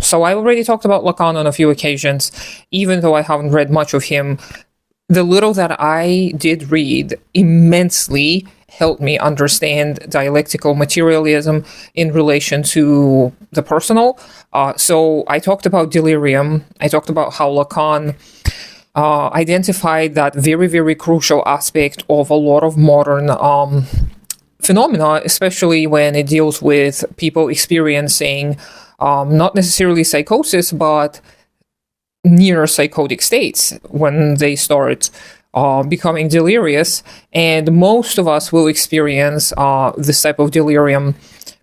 So I already talked about Lacan on a few occasions, even though I haven't read much of him. The little that I did read immensely helped me understand dialectical materialism in relation to the personal. So I talked about delirium. I talked about how Lacan identified that very, very crucial aspect of a lot of modern phenomena, especially when it deals with people experiencing not necessarily psychosis, but near psychotic states when they start becoming delirious. And most of us will experience this type of delirium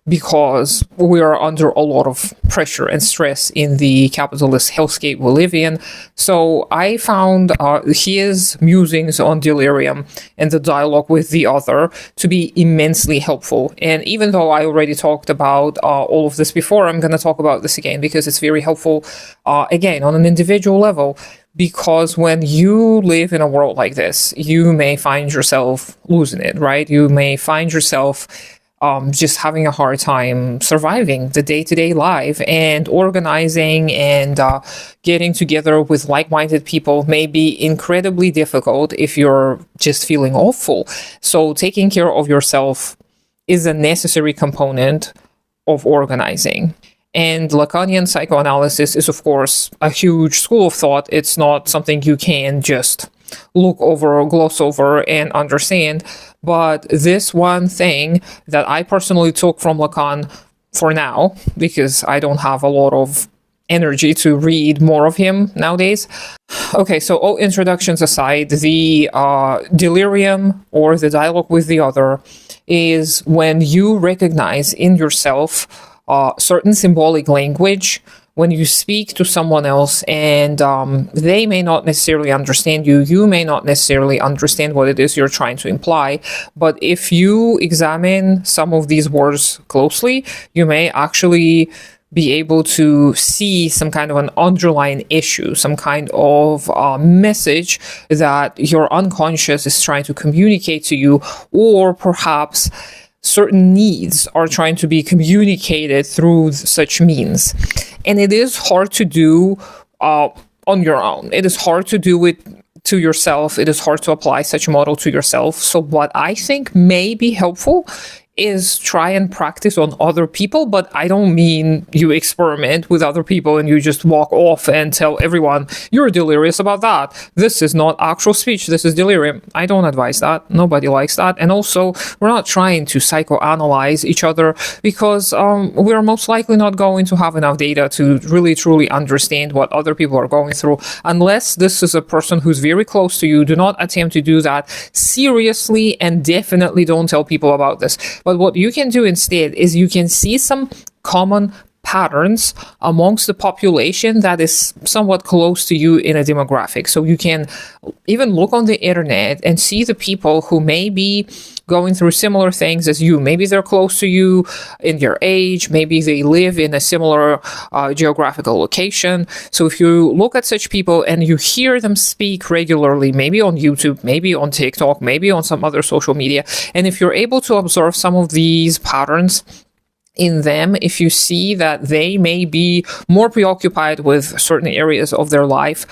because we are under a lot of pressure and stress in the capitalist hellscape we live in. So I found his musings on delirium and the dialogue with the other to be immensely helpful. And even though I already talked about all of this before, I'm going to talk about this again because it's very helpful, again, on an individual level. Because when you live in a world like this, you may find yourself losing it, right? You may find yourself just having a hard time surviving the day-to-day life, and organizing and getting together with like-minded people may be incredibly difficult if you're just feeling awful. So taking care of yourself is a necessary component of organizing. And Lacanian psychoanalysis is, of course, a huge school of thought. It's not something you can just look over or gloss over and understand. But this one thing that I personally took from Lacan for now, because I don't have a lot of energy to read more of him nowadays. Okay, so all introductions aside, the delirium or the dialogue with the other is when you recognize in yourself certain symbolic language when you speak to someone else, and they may not necessarily understand you, you may not necessarily understand what it is you're trying to imply, but if you examine some of these words closely, you may actually be able to see some kind of an underlying issue, some kind of message that your unconscious is trying to communicate to you, or perhaps certain needs are trying to be communicated through such means. And it is hard to do on your own. It is hard to do it to yourself. It is hard to apply such a model to yourself. So what I think may be helpful is try and practice on other people, but I don't mean you experiment with other people and you just walk off and tell everyone, you're delirious about that. This is not actual speech, this is delirium. I don't advise that. Nobody likes that. And also, we're not trying to psychoanalyze each other because we're most likely not going to have enough data to really truly understand what other people are going through. Unless this is a person who's very close to you, do not attempt to do that seriously, and definitely don't tell people about this. But what you can do instead is you can see some common patterns amongst the population that is somewhat close to you in a demographic. So you can even look on the internet and see the people who may be going through similar things as you. Maybe they're close to you in your age. Maybe they live in a similar geographical location. So if you look at such people and you hear them speak regularly, maybe on YouTube, maybe on TikTok, maybe on some other social media, and if you're able to observe some of these patterns in them, if you see that they may be more preoccupied with certain areas of their life,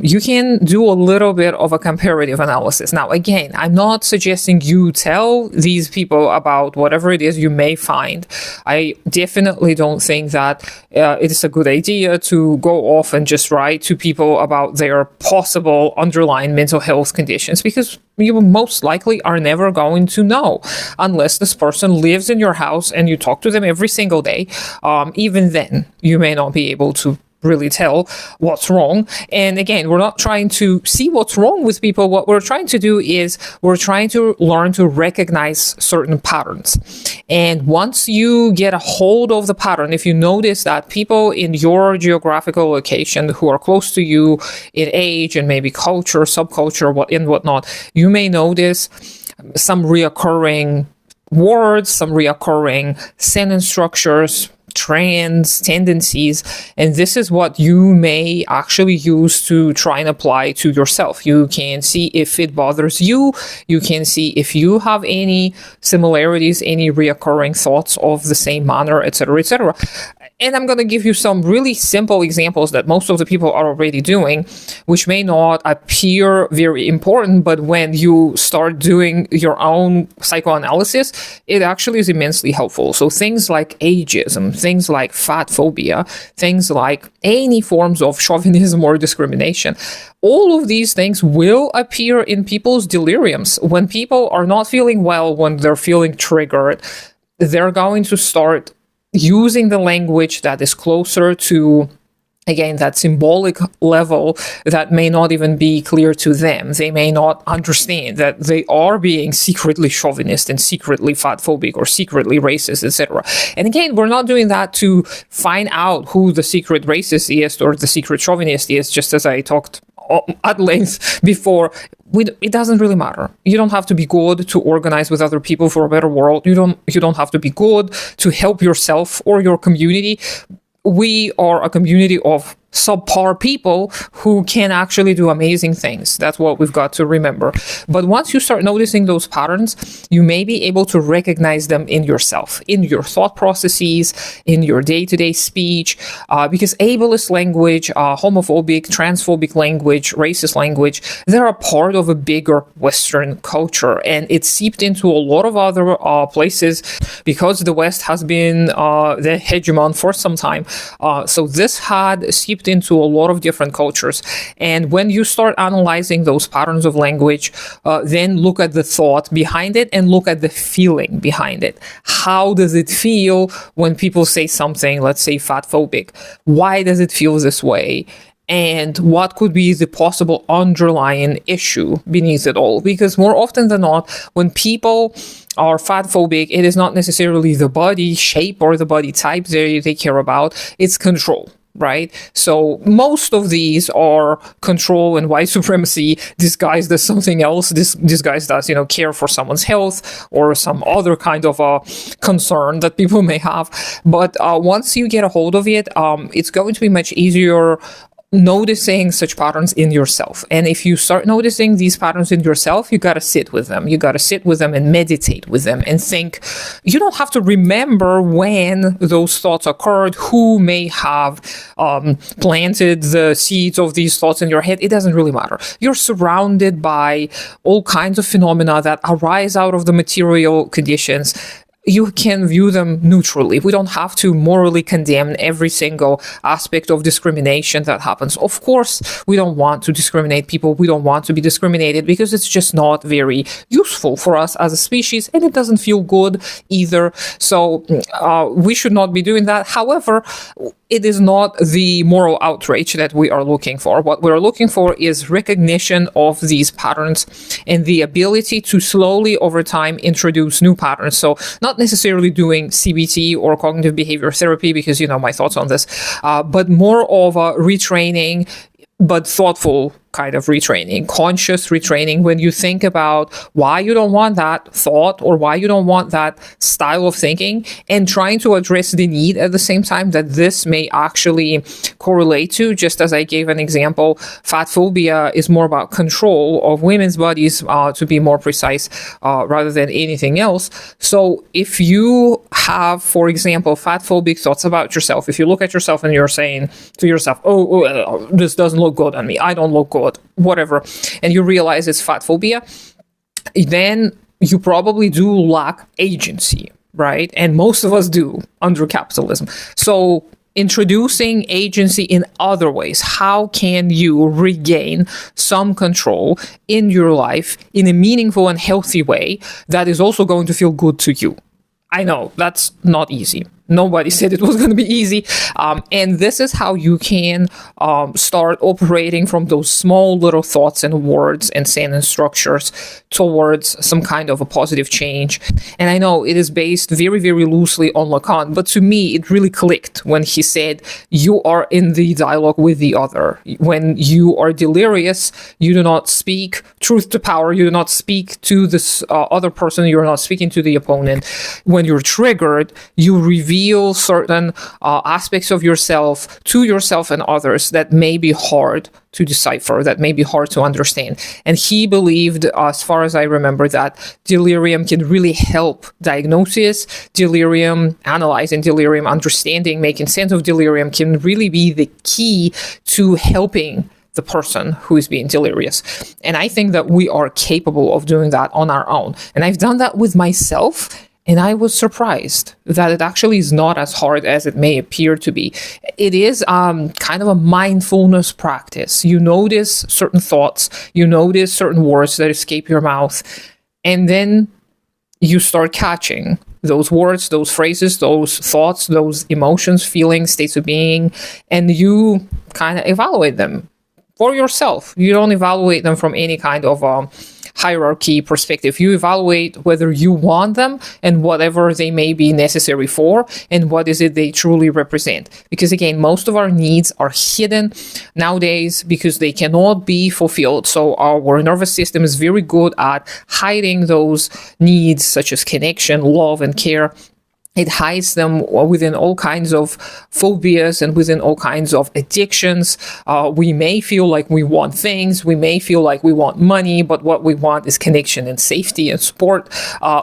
you can do a little bit of a comparative analysis. Now, again, I'm not suggesting you tell these people about whatever it is you may find. I definitely don't think that it is a good idea to go off and just write to people about their possible underlying mental health conditions, because you most likely are never going to know unless this person lives in your house and you talk to them every single day. Even then, you may not be able to really tell what's wrong. And again, we're not trying to see what's wrong with people. What we're trying to do is we're trying to learn to recognize certain patterns. And once you get a hold of the pattern, if you notice that people in your geographical location who are close to you in age and maybe culture, subculture, and whatnot, you may notice some reoccurring words, some reoccurring sentence structures, trends, tendencies, and this is what you may actually use to try and apply to yourself. You can see if it bothers you. You can see if you have any similarities, any reoccurring thoughts of the same manner, etc., etc. And I'm going to give you some really simple examples that most of the people are already doing, which may not appear very important, but when you start doing your own psychoanalysis, it actually is immensely helpful. So things like ageism, things like fat phobia, things like any forms of chauvinism or discrimination, all of these things will appear in people's deliriums. When people are not feeling well, when they're feeling triggered, they're going to start using the language that is closer to, again, that symbolic level that may not even be clear to them. They may not understand that they are being secretly chauvinist and secretly fatphobic or secretly racist, etc. And again, we're not doing that to find out who the secret racist is or the secret chauvinist is, just as I talked at length before. It doesn't really matter. You don't have to be good to organize with other people for a better world. You don't have to be good to help yourself or your community. We are a community of subpar people who can actually do amazing things. That's what we've got to remember. But once you start noticing those patterns, you may be able to recognize them in yourself, in your thought processes, in your day-to-day speech, because ableist language, homophobic, transphobic language, racist language, they're a part of a bigger Western culture, and it's seeped into a lot of other places because the West has been the hegemon for some time. So this had seeped into a lot of different cultures. And when you start analyzing those patterns of language, then look at the thought behind it and look at the feeling behind it. How does it feel when people say something, let's say fatphobic? Why does it feel this way? And what could be the possible underlying issue beneath it all? Because more often than not, when people are fatphobic, it is not necessarily the body shape or the body type they care about, it's control. Right? So most of these are control and white supremacy disguised as something else, disguised as, care for someone's health or some other kind of concern that people may have. But once you get a hold of it, it's going to be much easier noticing such patterns in yourself. And if you start noticing these patterns in yourself, you got to sit with them. You got to sit with them and meditate with them and think. You don't have to remember when those thoughts occurred, who may have planted the seeds of these thoughts in your head. It doesn't really matter. You're surrounded by all kinds of phenomena that arise out of the material conditions. You can view them neutrally. We don't have to morally condemn every single aspect of discrimination that happens. Of course, we don't want to discriminate people. We don't want to be discriminated because it's just not very useful for us as a species, and it doesn't feel good either. So we should not be doing that. However, it is not the moral outrage that we are looking for. What we're looking for is recognition of these patterns and the ability to slowly over time introduce new patterns. So not necessarily doing CBT or cognitive behavior therapy, because my thoughts on this, but more of a retraining, but thoughtful kind of retraining, conscious retraining, when you think about why you don't want that thought or why you don't want that style of thinking, and trying to address the need at the same time that this may actually correlate to. Just as I gave an example, fat phobia is more about control of women's bodies, to be more precise, rather than anything else. So if you have, for example, fat phobic thoughts about yourself, if you look at yourself and you're saying to yourself, oh, this doesn't look good on me, I don't look good, whatever, and you realize it's fat phobia, then you probably do lack agency, right? And most of us do under capitalism. So introducing agency in other ways. How can you regain some control in your life in a meaningful and healthy way that is also going to feel good to you? I know that's not easy. Nobody said it was going to be easy. And this is how you can start operating from those small little thoughts and words and sentence structures towards some kind of a positive change. And I know it is based very, very loosely on Lacan, but to me, it really clicked when he said, you are in the dialogue with the other. When you are delirious, you do not speak truth to power. You do not speak to this other person. You're not speaking to the opponent. When you're triggered, you reveal reveal certain aspects of yourself to yourself and others that may be hard to decipher, that may be hard to understand. And he believed, as far as I remember, that delirium can really help diagnosis. Delirium, analyzing delirium, understanding, making sense of delirium can really be the key to helping the person who is being delirious. And I think that we are capable of doing that on our own. And I've done that with myself. And I was surprised that it actually is not as hard as it may appear to be. It is kind of a mindfulness practice. You notice certain thoughts, you notice certain words that escape your mouth, and then you start catching those words, those phrases, those thoughts, those emotions, feelings, states of being, and you kind of evaluate them for yourself. You don't evaluate them from any kind of hierarchy perspective. You evaluate whether you want them and whatever they may be necessary for, and what is it they truly represent. Because again, most of our needs are hidden nowadays because they cannot be fulfilled. So our nervous system is very good at hiding those needs, such as connection, love, and care. It hides them within all kinds of phobias and within all kinds of addictions. We may feel like we want things. We may feel like we want money, but what we want is connection and safety and support.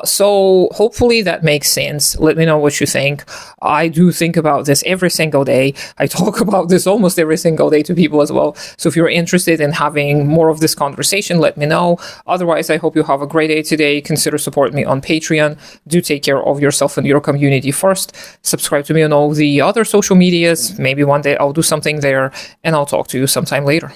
So hopefully that makes sense. Let me know what you think. I do think about this every single day. I talk about this almost every single day to people as well. So if you're interested in having more of this conversation, let me know. Otherwise, I hope you have a great day today. Consider supporting me on Patreon. Do take care of yourself and your community first. Subscribe to me on all the other social medias. Maybe one day I'll do something there, and I'll talk to you sometime later.